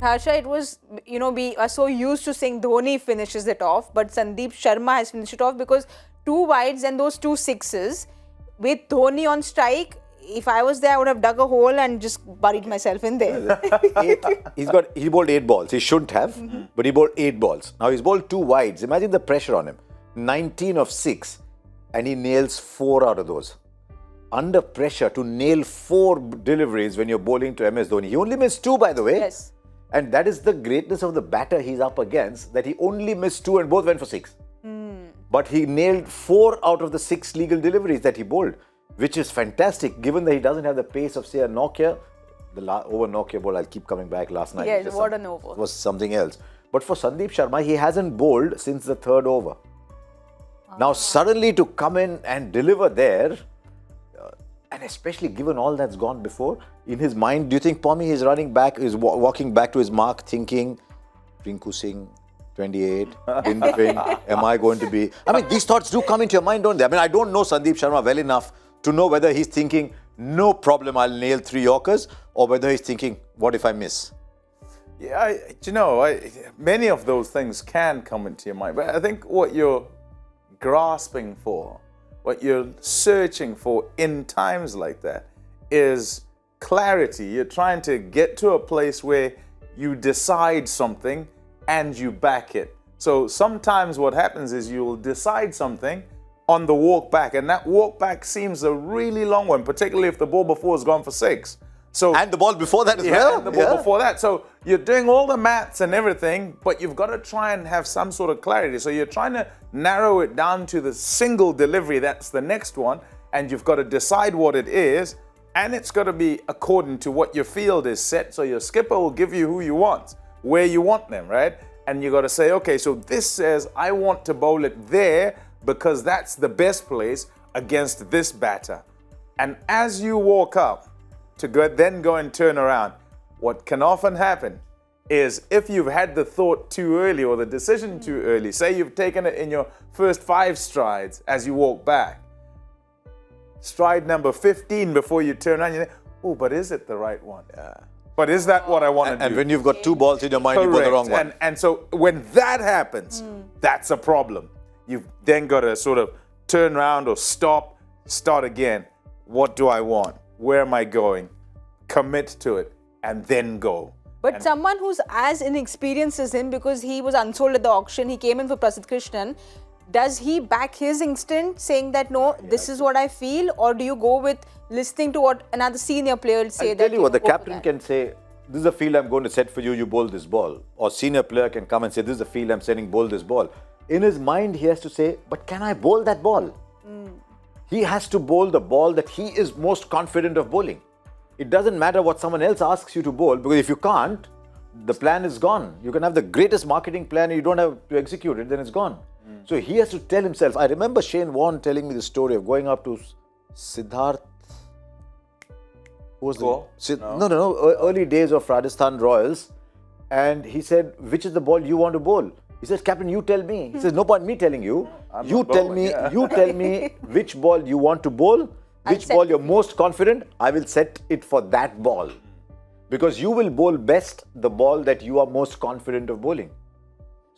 Harsha, it was, we are so used to saying Dhoni finishes it off, but Sandeep Sharma has finished it off because 2 wides and those 2 6s with Dhoni on strike. If I was there, I would have dug a hole and just buried myself in there. He bowled 8 balls. He shouldn't have, but he bowled 8 balls. Now he's bowled 2 wides. Imagine the pressure on him. 19 of 6, and he nails 4 out of those. Under pressure to nail 4 deliveries when you're bowling to MS Dhoni. He only missed 2, by the way. Yes. And that is the greatness of the batter he's up against, that he only missed 2 and both went for 6. But he nailed 4 out of the 6 legal deliveries that he bowled, which is fantastic given that he doesn't have the pace of, say, a Nokia. The over Nokia ball, I'll keep coming back last night. Yes, what an over. Was something else. But for Sandeep Sharma, he hasn't bowled since the 3rd over. Now, suddenly to come in and deliver there, and especially given all that's gone before, in his mind, do you think Pommy is running back, is walking back to his mark thinking, Rinku Singh, 28, am I going to be... I mean, these thoughts do come into your mind, don't they? I mean, I don't know Sandeep Sharma well enough to know whether he's thinking, no problem, I'll nail 3 Yorkers, or whether he's thinking, what if I miss? Yeah, many of those things can come into your mind. But I think what you're grasping for, what you're searching for in times like that is clarity. You're trying to get to a place where you decide something and you back it. So sometimes what happens is you'll decide something on the walk back, and that walk back seems a really long one, particularly if the ball before has gone for 6. So And the ball before that as well? and the ball before that. So you're doing all the maths and everything, but you've got to try and have some sort of clarity. So you're trying to narrow it down to the single delivery, that's the next one, and you've got to decide what it is, and it's got to be according to what your field is set. So your skipper will give you who you want, where you want them, right? And you got to say, okay, so this says I want to bowl it there because that's the best place against this batter. And as you walk up, to then go and turn around. What can often happen is if you've had the thought too early or the decision too early, say you've taken it in your first 5 strides as you walk back, stride number 15 before you turn around, you think, oh, but is it the right one? Yeah. But is that what I want to do? And when you've got 2 balls in your mind, you put the wrong one. And so when that happens, that's a problem. You've then got to sort of turn around or stop, start again. What do I want? Where am I going? Commit to it and then go. But someone who's as inexperienced as him, because he was unsold at the auction, he came in for Prasidh Krishnan, does he back his instinct saying that, no, this is what I feel, or do you go with listening to what another senior player will say? I'll tell you what, the captain can say, this is a field I'm going to set for you, you bowl this ball. Or senior player can come and say, this is a field I'm setting, bowl this ball. In his mind, he has to say, but can I bowl that ball? He has to bowl the ball that he is most confident of bowling. It doesn't matter what someone else asks you to bowl, because if you can't, the plan is gone. You can have the greatest marketing plan and you don't have to execute it, then it's gone. So he has to tell himself. I remember Shane Warne telling me the story of going up to Siddharth. Who was the early days of Rajasthan Royals, and he said, which is the ball you want to bowl? He says, Captain, you tell me. He says, no point me telling you. You tell me which ball you want to bowl, which ball you're most confident. I will set it for that ball. Because you will bowl best the ball that you are most confident of bowling.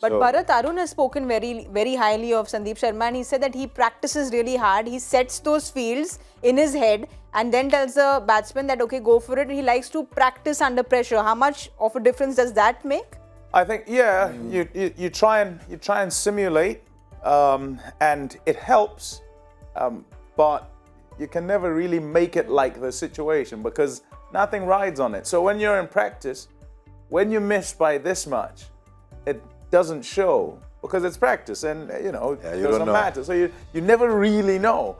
But Bharat, Arun has spoken very, very highly of Sandeep Sharma, and he said that he practices really hard. He sets those fields in his head and then tells the batsman that, okay, go for it. He likes to practice under pressure. How much of a difference does that make? I think, yeah, you try and simulate, and it helps, but you can never really make it like the situation because nothing rides on it. So when you're in practice, when you miss by this much, it doesn't show because it's practice, and it doesn't matter. So you never really know.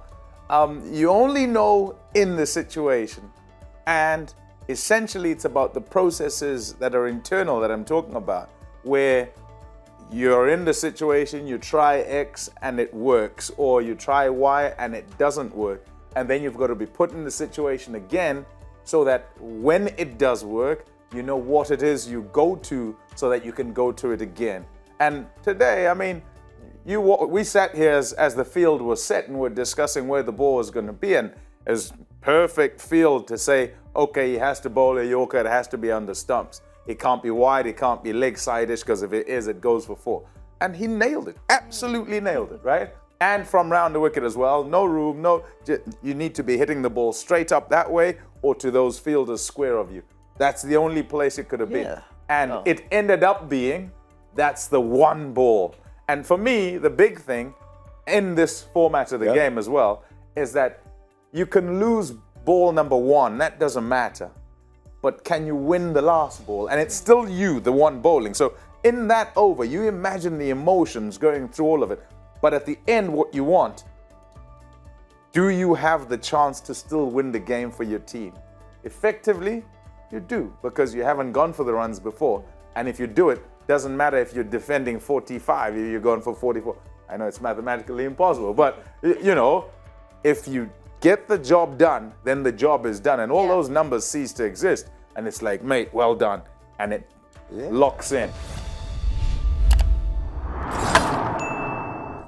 You only know in the situation, and essentially it's about the processes that are internal that I'm talking about, where you're in the situation, you try X and it works, or you try Y and it doesn't work, and then you've got to be put in the situation again so that when it does work, you know what it is you go to so that you can go to it again. And today, I mean, we sat here as the field was set and we're discussing where the ball was going to be, and as perfect field to say, okay, he has to bowl a Yorker, it has to be under stumps. It can't be wide, it can't be leg side-ish, because if it is, it goes for 4. And he nailed it, absolutely nailed it, right? And from round the wicket as well, no room, you need to be hitting the ball straight up that way or to those fielders square of you. That's the only place it could have been. And it ended up being, that's the one ball. And for me, the big thing in this format of the game as well is that you can lose ball number 1, that doesn't matter. But can you win the last ball? And it's still you, the one bowling. So in that over, you imagine the emotions going through all of it. But at the end, what you want, do you have the chance to still win the game for your team? Effectively, you do, because you haven't gone for the runs before. And if you do it, doesn't matter if you're defending 45, you're going for 44. I know it's mathematically impossible, but you know, if you get the job done, then the job is done. And all those numbers cease to exist. And it's like, mate, well done. And it locks in.